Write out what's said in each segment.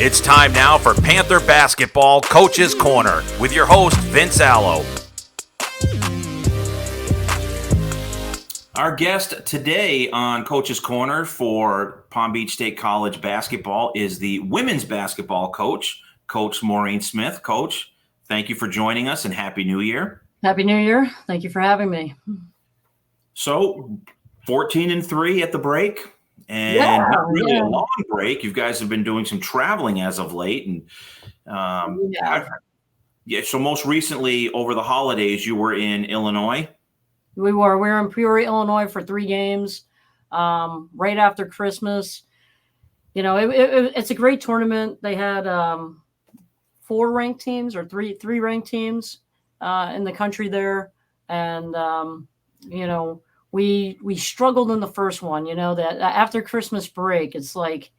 It's time now for Panther Basketball Coach's Corner with your host, Vince Allo. Our guest today on Coach's Corner for Palm Beach State College basketball is the women's basketball coach, Coach Maureen Smith. Coach, thank you for joining us and Happy New Year. Happy New Year. Thank you for having me. So 14-3 at the break. And not really a long break. You guys have been doing some traveling as of late. And so most recently over the holidays, you were in Illinois. We were in Peoria, Illinois for 3 games right after Christmas. You know, it's a great tournament. They had 4 ranked teams or three ranked teams in the country there. And, you know, we struggled in the first one, you know, that after Christmas break, it's like,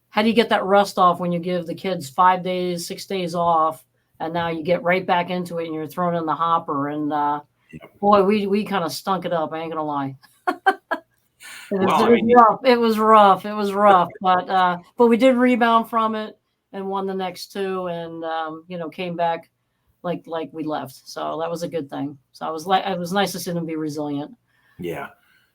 how do you get that rust off when you give the kids 5 days, 6 days off, and now you get right back into it and you're thrown in the hopper. And boy, we kind of stunk it up. I ain't gonna lie. It was rough. But we did rebound from it and won the next 2, and you know, came back like we left. So that was a good thing. So it was nice to see them be resilient. Yeah.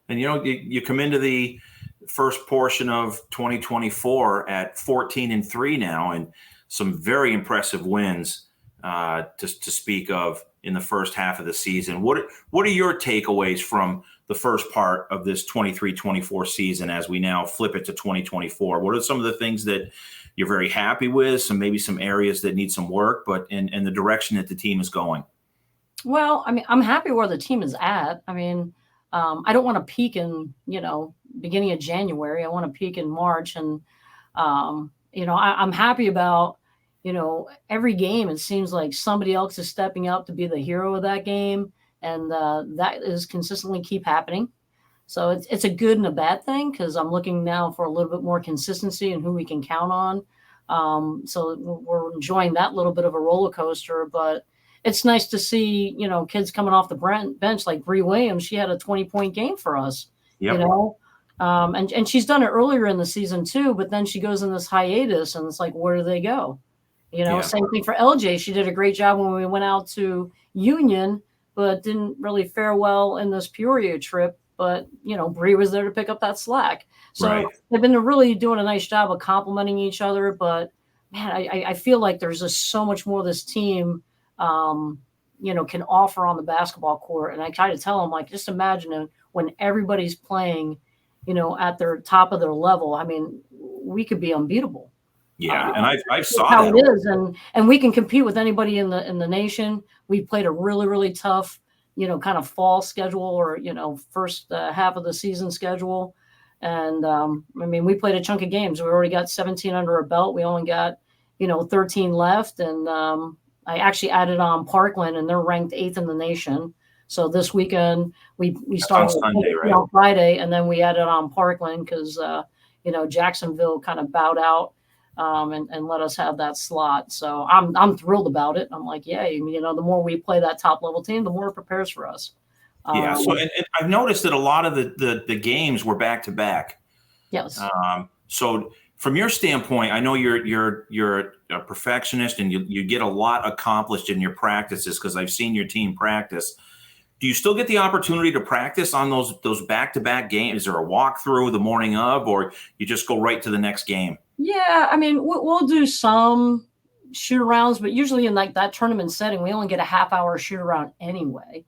And, you know, you come into the first portion of 2024 at 14-3 now, and some very impressive wins to speak of in the first half of the season. What are your takeaways from the first part of this 23-24 season as we now flip it to 2024? What are some of the things that you're very happy with, maybe some areas that need some work, but and the direction that the team is going? Well, I mean, I'm happy where the team is at. I mean, I don't want to peak in, you know, beginning of January. I want to peak in March. And, you know, I'm happy about, you know, every game. It seems like somebody else is stepping up to be the hero of that game. And that is consistently keep happening. So it's a good and a bad thing, because I'm looking now for a little bit more consistency and who we can count on. So we're enjoying that little bit of a roller coaster. But it's nice to see, you know, kids coming off the bench like Bree Williams. She had a 20-point game for us, you know, and she's done it earlier in the season too, but then she goes in this hiatus and it's like, where do they go? You know, same thing for LJ. She did a great job when we went out to Union, but didn't really fare well in this Peoria trip. But, you know, Bree was there to pick up that slack. So they've been really doing a nice job of complimenting each other. But, man, I feel like there's just so much more this team you know, can offer on the basketball court. And I try to tell them, like, just imagine when everybody's playing, you know, at their top of their level. I mean, we could be unbeatable. Yeah, and I saw how that. It is, and we can compete with anybody in the nation. We played a really, really tough, you know, kind of fall schedule, or, you know, first half of the season schedule. And I mean, we played a chunk of games. We already got 17 under our belt. We only got, you know, 13 left, and I actually added on Parkland, and they're ranked 8th in the nation. So this weekend we started on Sunday, right? On Friday, and then we added on Parkland because you know, Jacksonville kind of bowed out and let us have that slot. So I'm thrilled about it. I'm like, yay! You know, the more we play that top level team, the more it prepares for us. Yeah. So and I've noticed that a lot of the games were back to back. Yes. So from your standpoint, I know you're a perfectionist and you get a lot accomplished in your practices, because I've seen your team practice. Do you still get the opportunity to practice on those back-to-back games? Is there a walkthrough the morning of, or you just go right to the next game? Yeah, I mean, we'll do some shoot arounds, but usually in like that tournament setting, we only get a half-hour shoot around anyway.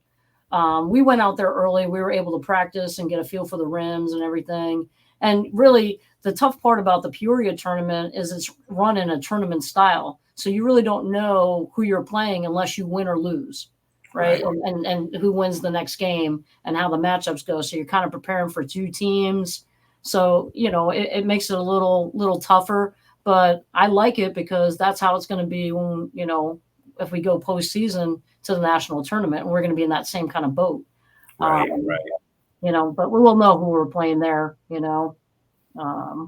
We went out there early. We were able to practice and get a feel for the rims and everything. And really, the tough part about the Peoria tournament is it's run in a tournament style. So you really don't know who you're playing unless you win or lose, right? And who wins the next game and how the matchups go. So you're kind of preparing for 2 teams. So, you know, it makes it a little tougher. But I like it because that's how it's going to be when, you know, if we go postseason to the national tournament, and we're going to be in that same kind of boat. Right. You know, but we will know who we're playing there, you know.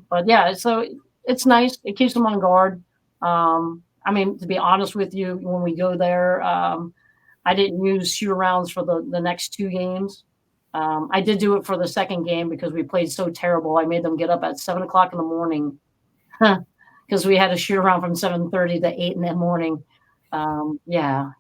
But yeah, so it's nice. It keeps them on guard. I mean, to be honest with you, when we go there, I didn't use shoot arounds for the next 2 games. I did do it for the second game because we played so terrible. I made them get up at 7:00 in the morning because we had to shoot around from 7:30 to 8 in the morning. Yeah.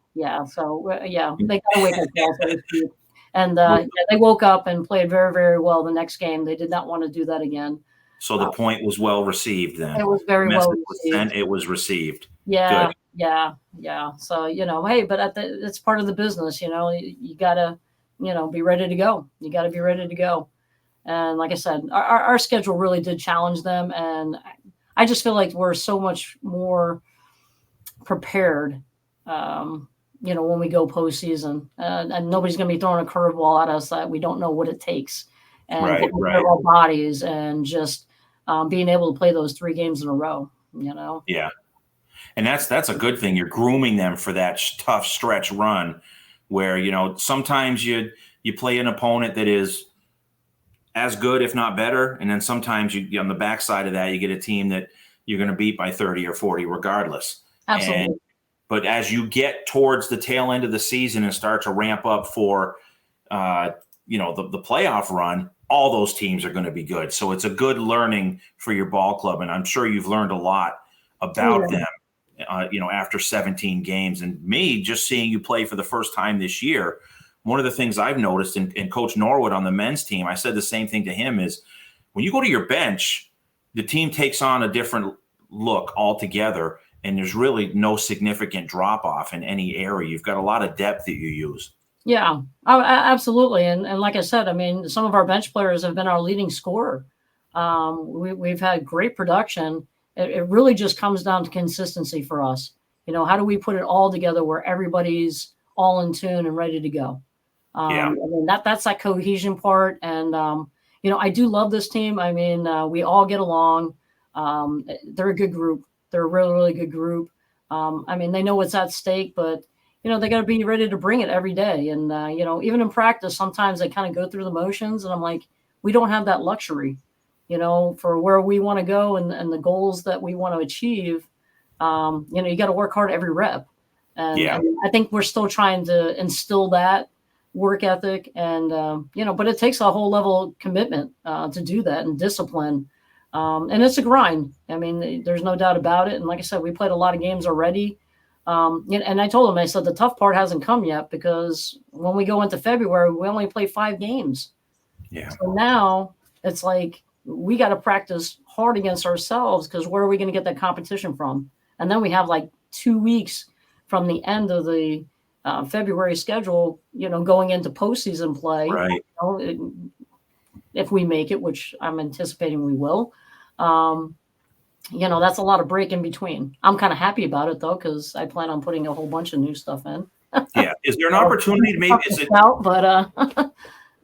So yeah, they got a wake up call, so to speak. And yeah, they woke up and played very, very well the next game. They did not want to do that again. So the point was well received then. It was very well Message was received. sent, it was received. Yeah, Good. yeah. So, hey, but it's part of the business, you gotta, be ready to go. You gotta be ready to go. And like I said, our schedule really did challenge them. And I just feel like we're so much more prepared, when we go postseason. And nobody's going to be throwing a curveball at us that we don't know what it takes. And Right. our bodies and just being able to play those 3 games in a row, Yeah. And that's a good thing. You're grooming them for that tough stretch run where, sometimes you play an opponent that is as good, if not better. And then sometimes you on the backside of that, you get a team that you're going to beat by 30 or 40 regardless. Absolutely. But as you get towards the tail end of the season and start to ramp up for, the playoff run, all those teams are going to be good. So it's a good learning for your ball club. And I'm sure you've learned a lot about them, after 17 games. And me just seeing you play for the first time this year, one of the things I've noticed, and Coach Norwood on the men's team, I said the same thing to him, is when you go to your bench, the team takes on a different look altogether, and there's really no significant drop-off in any area. You've got a lot of depth that you use. Yeah, absolutely. And like I said, some of our bench players have been our leading scorer. We've had great production. It really just comes down to consistency for us. How do we put it all together where everybody's all in tune and ready to go? That's that cohesion part. And, I do love this team. We all get along. They're a good group. They're a really, really good group. They know what's at stake, but, they got to be ready to bring it every day. And, even in practice, sometimes they kind of go through the motions, and I'm like, we don't have that luxury, for where we want to go and the goals that we want to achieve. You got to work hard every rep. And I think we're still trying to instill that work ethic and, but it takes a whole level of commitment to do that, and discipline. And it's a grind. There's no doubt about it. And like I said, we played a lot of games already. And I told him, I said, the tough part hasn't come yet, because when we go into February, we only play 5 games. Yeah. So now it's like, we got to practice hard against ourselves, because where are we going to get that competition from? And then we have like 2 weeks from the end of the February schedule, going into postseason play. Right. If we make it, which I'm anticipating we will, that's a lot of break in between. I'm kind of happy about it though, because I plan on putting a whole bunch of new stuff in. Yeah. Is there an opportunity to maybe,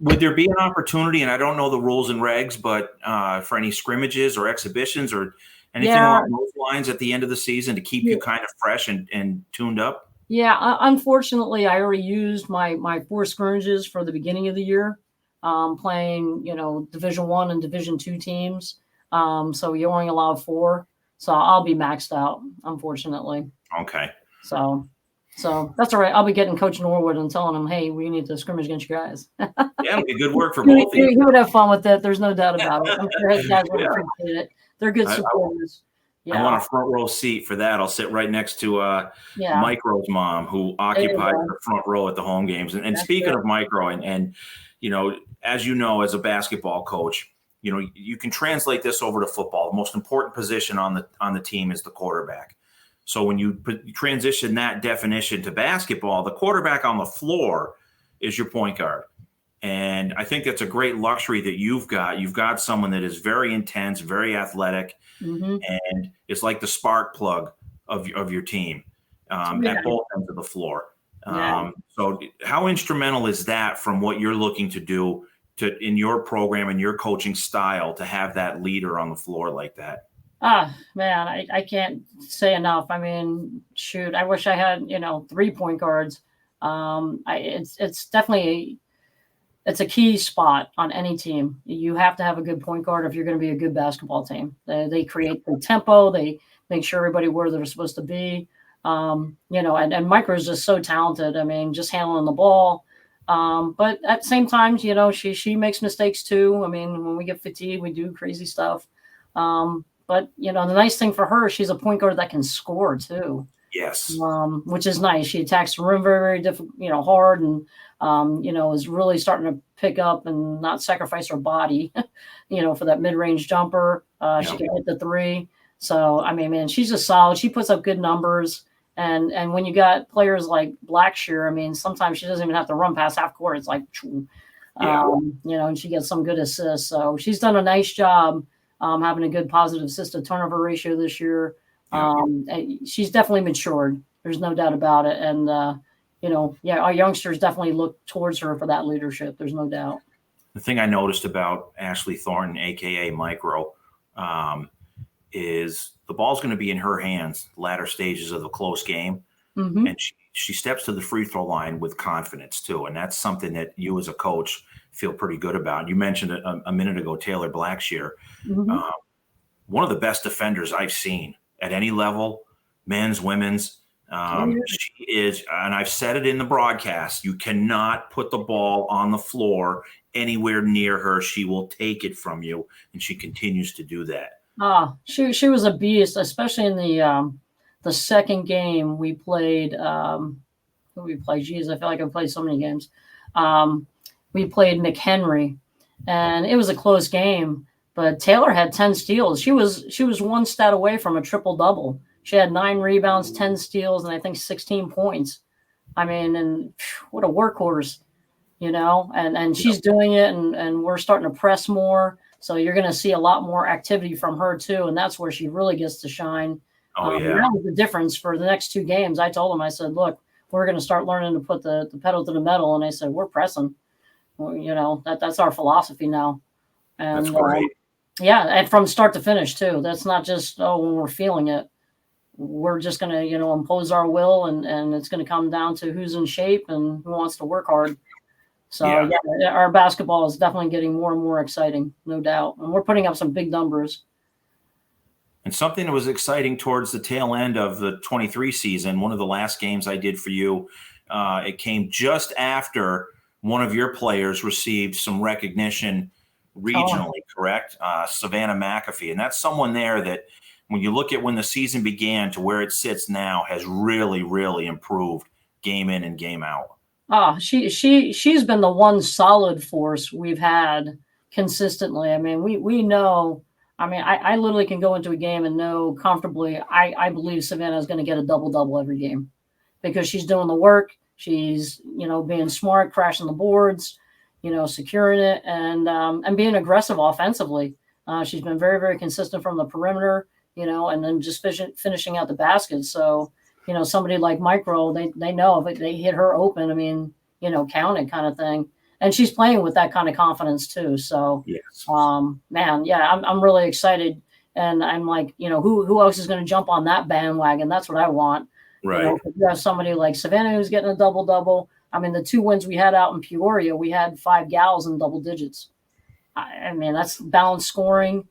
would there be an opportunity, and I don't know the rules and regs, but for any scrimmages or exhibitions or anything along those lines at the end of the season to keep you kind of fresh and tuned up? Yeah, unfortunately, I already used my 4 scrimmages for the beginning of the year, playing, Division I and Division II teams. So you only allow 4. So I'll be maxed out, unfortunately. Okay. So that's all right. I'll be getting Coach Norwood and telling him, hey, we need to scrimmage against you guys. Yeah, it'll be good work for both of you. He would have fun with it. There's no doubt about it. I'm sure his guys would appreciate it. They're good supporters. I want a front row seat for that. I'll sit right next to Micro's mom, who occupies the front row at the home games. And speaking of Micro, and as you know, as a basketball coach, you can translate this over to football. The most important position on the team is the quarterback. So when you transition that definition to basketball, the quarterback on the floor is your point guard. And I think that's a great luxury that you've got. You've got someone that is very intense, very athletic, and it's like the spark plug of your team at both ends of the floor. So how instrumental is that from what you're looking to do in your program and your coaching style to have that leader on the floor like that? Man, I can't say enough. Shoot, I wish I had, 3 point guards. It's definitely, it's a key spot on any team. You have to have a good point guard if you're going to be a good basketball team. They create the tempo. They make sure everybody where they're supposed to be. And Micro is just so talented. Just handling the ball. But at the same time, she makes mistakes too. When we get fatigued, we do crazy stuff. But the nice thing for her, she's a point guard that can score too. Yes. Which is nice. She attacks the rim very, very difficult, hard, and is really starting to pick up and not sacrifice her body, for that mid-range jumper. She can hit the three. So I mean, man, she's just solid. She puts up good numbers. And when you got players like Blackshear, I mean, sometimes she doesn't even have to run past half court. It's like, and she gets some good assists. So she's done a nice job having a good positive assist to turnover ratio this year. She's definitely matured. There's no doubt about it. And, our youngsters definitely look towards her for that leadership. There's no doubt. The thing I noticed about Ashley Thornton, AKA Micro, is the ball's going to be in her hands latter stages of a close game. Mm-hmm. And she steps to the free throw line with confidence too. And that's something that you as a coach feel pretty good about. You mentioned a minute ago, Taylor Blackshear, one of the best defenders I've seen at any level, men's, women's. She is, and I've said it in the broadcast, you cannot put the ball on the floor anywhere near her. She will take it from you. And she continues to do that. She was a beast, especially in the second game we played. Who we played? Geez, I feel like I played so many games. We played McHenry, and it was a close game. But Taylor had 10 steals. She was one stat away from a triple double. She had 9 rebounds, 10 steals, and I think 16 points. I mean, and what a workhorse, And she's doing it, and we're starting to press more. So you're going to see a lot more activity from her too, and that's where she really gets to shine. That was the difference for the next 2 games. I told them, I said, look, we're going to start learning to put the pedal to the metal, and I said, we're pressing. Well, that's our philosophy now. And that's great. And from start to finish too. That's not just when we're feeling it. We're just going to impose our will, and it's going to come down to who's in shape and who wants to work hard. So, our basketball is definitely getting more and more exciting, no doubt. And we're putting up some big numbers. And something that was exciting towards the tail end of the 23 season, one of the last games I did for you, it came just after one of your players received some recognition regionally, correct? Savannah McAfee. And that's someone there that when you look at when the season began to where it sits now has really, really improved game in and game out. She's been the one solid force we've had consistently. I mean, we know. I mean, I literally can go into a game and know comfortably. I believe Savannah is going to get a double every game because she's doing the work. She's being smart, crashing the boards, securing it, and being aggressive offensively. She's been very, very consistent from the perimeter, and then just finishing out the basket. So. Somebody like Micro, they know if they hit her open, I mean, count it kind of thing. And she's playing with that kind of confidence too. So, yes. I'm really excited. And I'm like, who else is going to jump on that bandwagon? That's what I want. Right. If you have somebody like Savannah who's getting a double. I mean, the 2 wins we had out in Peoria, we had 5 gals in double digits. I mean, that's balanced scoring.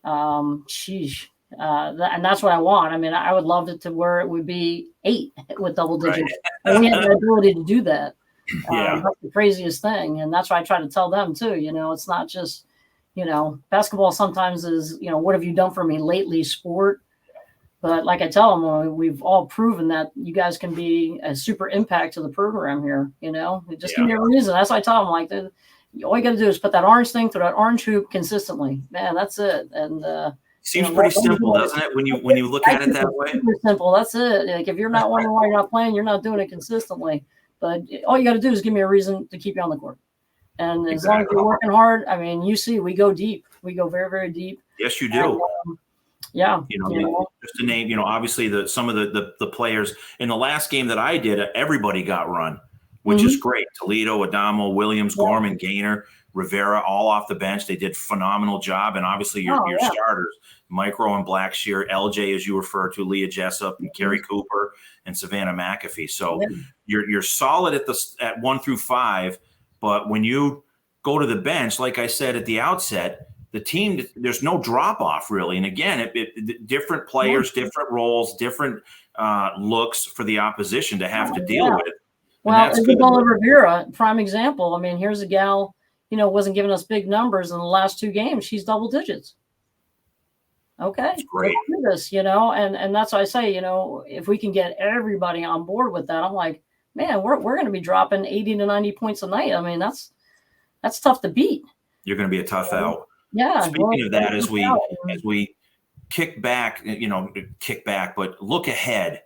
Sheesh. And that's what I want. I mean, I would love it to where it would be 8 with double digits. Right. And we have the ability to do that. That's the craziest thing. And that's what I try to tell them too. It's not just, basketball sometimes is, what have you done for me lately sport? But like I tell them, we've all proven that you guys can be a super impact to the program here. Just give me a reason. That's what I tell them. Like, all you got to do is put that orange thing through that orange hoop consistently. Man, that's it. And, seems pretty simple, doesn't it? When you look at it that way. Super simple. That's it. Like if you're not wondering why you're not playing, you're not doing it consistently. But all you got to do is give me a reason to keep you on the court. And as long as you're working hard, I mean, we go deep. We go very, very deep. Yes, you do. And, just to name, obviously some of the players in the last game that I did, everybody got run, which is great. Toledo, Adamo, Williams, Gorman, Gaynor, Rivera, all off the bench. They did a phenomenal job. And obviously your starters, Micro and Blackshear, LJ, as you refer to, Leah Jessup, and Carrie Cooper, and Savannah McAfee. So you're solid at 1 through 5. But when you go to the bench, like I said at the outset, the team, there's no drop off really. And again, different players, different roles, different looks for the opposition to have to deal with. Well, Isabella Rivera, prime example. I mean, here's a gal, wasn't giving us big numbers in the last 2 games. She's double digits. Okay, It's great. let's do this, and that's why I say, if we can get everybody on board with that, I'm like, man, we're going to be dropping 80 to 90 points a night. I mean, that's tough to beat. You're going to be a tough out. Yeah. Speaking of that, as we kick back, but look ahead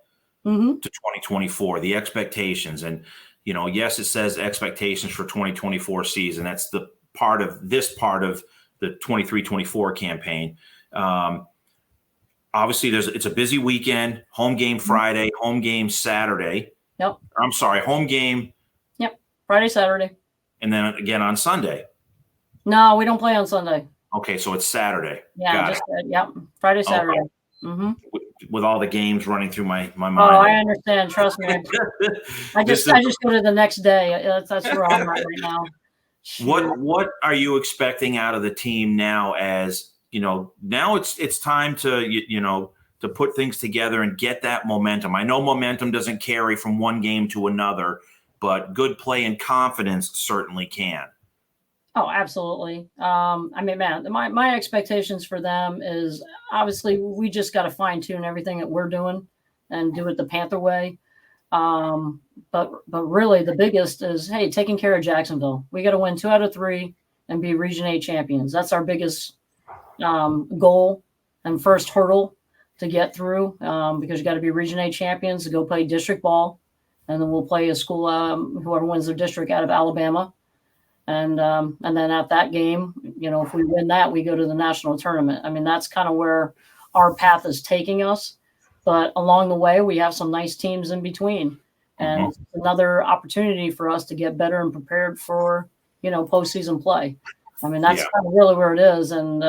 Mm-hmm. to 2024, the expectations. And, yes, it says expectations for 2024 season. That's the part of the 23-24 campaign. Obviously, it's a busy weekend, home game Friday, home game Saturday. Yep. I'm sorry, home game. Yep. Friday, Saturday. And then again on Sunday. No, we don't play on Sunday. Okay, so it's Saturday. Yeah, yep. Friday, Saturday. Okay. Mm-hmm. With all the games running through my mind. Oh, I understand. Trust me. I just go to the next day. That's where I'm at right now. What are you expecting out of the team now? As now it's time to to put things together and get that momentum. I know momentum doesn't carry from one game to another, but good play and confidence certainly can. Oh, absolutely. I mean, man, my expectations for them is obviously we just got to fine tune everything that we're doing and do it the Panther way. But really the biggest is, hey, taking care of Jacksonville. We got to win 2 out of 3 and be Region 8 champions. That's our biggest goal and first hurdle to get through, because you got to be Region 8 champions to go play district ball, and then we'll play a school, whoever wins their district out of Alabama. And then at that game, if we win that, we go to the national tournament. I mean, that's kind of where our path is taking us. But along the way, we have some nice teams in between. And it's another opportunity for us to get better and prepared for, postseason play. I mean, that's kind of really where it is. And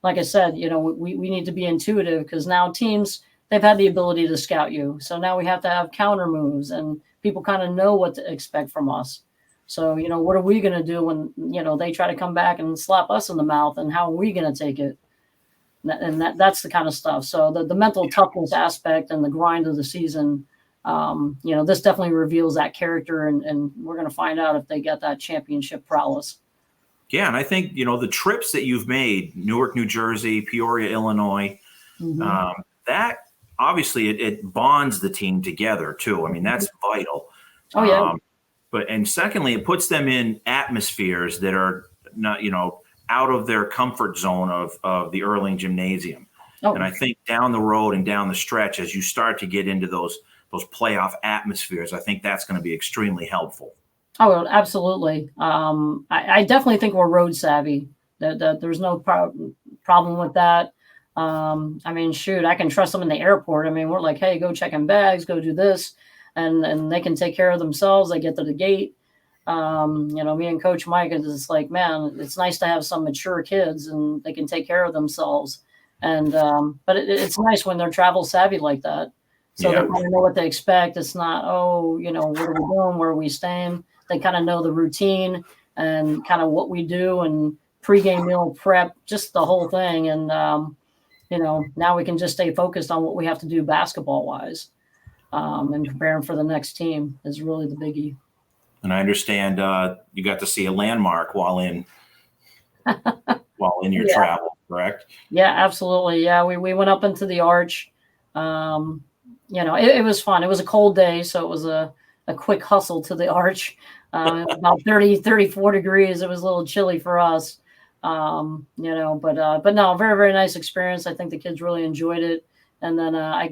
like I said, we need to be intuitive, because now teams, they've had the ability to scout you. So now we have to have counter moves, and people kind of know what to expect from us. So, what are we going to do when, they try to come back and slap us in the mouth, and how are we going to take it? And that's the kind of stuff. So the mental toughness aspect and the grind of the season, this definitely reveals that character, and we're going to find out if they get that championship prowess. Yeah. And I think, the trips that you've made, Newark, New Jersey, Peoria, Illinois, that obviously it bonds the team together too. I mean, that's vital. Oh, yeah. And secondly, it puts them in atmospheres that are not, out of their comfort zone of the Earling Gymnasium. Oh. And I think down the road and down the stretch, as you start to get into those playoff atmospheres, I think that's going to be extremely helpful. Oh, absolutely. I definitely think we're road savvy. There's no problem with that. I mean, shoot, I can trust them in the airport. I mean, we're like, hey, go check in bags, go do this. And they can take care of themselves. They get to the gate. Me and Coach Mike is just like, man, it's nice to have some mature kids and they can take care of themselves. And but it's nice when they're travel savvy like that. So they kind of know what they expect. It's not, what are we doing? Where are we staying? They kind of know the routine and kind of what we do, and pregame meal prep, just the whole thing. And, now we can just stay focused on what we have to do basketball wise. And preparing for the next team is really the biggie. And I understand you got to see a landmark while in your travel, correct? Yeah, absolutely. Yeah, we went up into the arch. It was fun. It was a cold day, so it was a quick hustle to the arch. About 34 degrees. It was a little chilly for us, but no, very, very nice experience. I think the kids really enjoyed it. And then I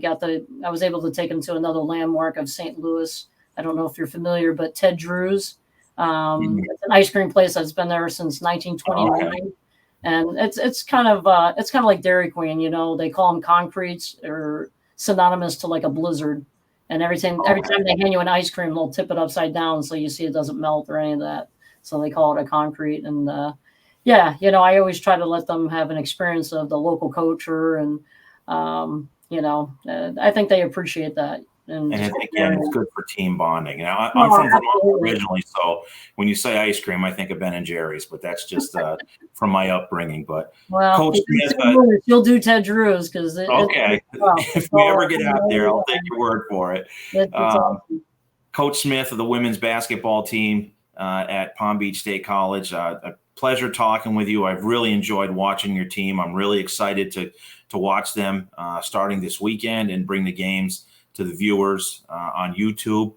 was able to take them to another landmark of St. Louis. I don't know if you're familiar, but Ted Drew's. It's an ice cream place that's been there since 1929. Okay. And it's kind of like Dairy Queen, they call them concretes, or synonymous to like a blizzard. And every time they hand you an ice cream, they'll tip it upside down so you see it doesn't melt or any of that. So they call it a concrete. And I always try to let them have an experience of the local culture, and I think they appreciate that. And again, it's good for team bonding. I'm from Vermont originally, so when you say ice cream, I think of Ben and Jerry's, but that's just from my upbringing. But Coach Smith, you'll do Ted Drew's, because if we ever get out there, I'll take your word for it. Awesome. Coach Smith of the women's basketball team at Palm Beach State College, pleasure talking with you. I've really enjoyed watching your team. I'm really excited to watch them starting this weekend and bring the games to the viewers on YouTube.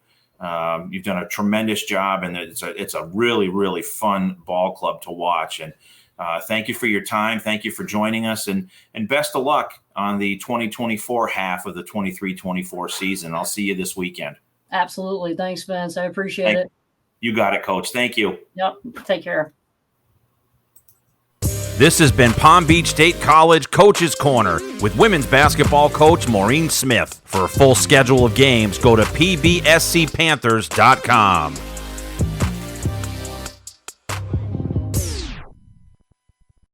You've done a tremendous job, and it's a really, really fun ball club to watch. And thank you for your time. Thank you for joining us, and best of luck on the 2024 half of the 23-24 season. I'll see you this weekend. Absolutely. Thanks, Vince. I appreciate it. You got it, Coach. Thank you. Yep. Take care. This has been Palm Beach State College Coach's Corner with women's basketball coach Maureen Smith. For a full schedule of games, go to pbscpanthers.com.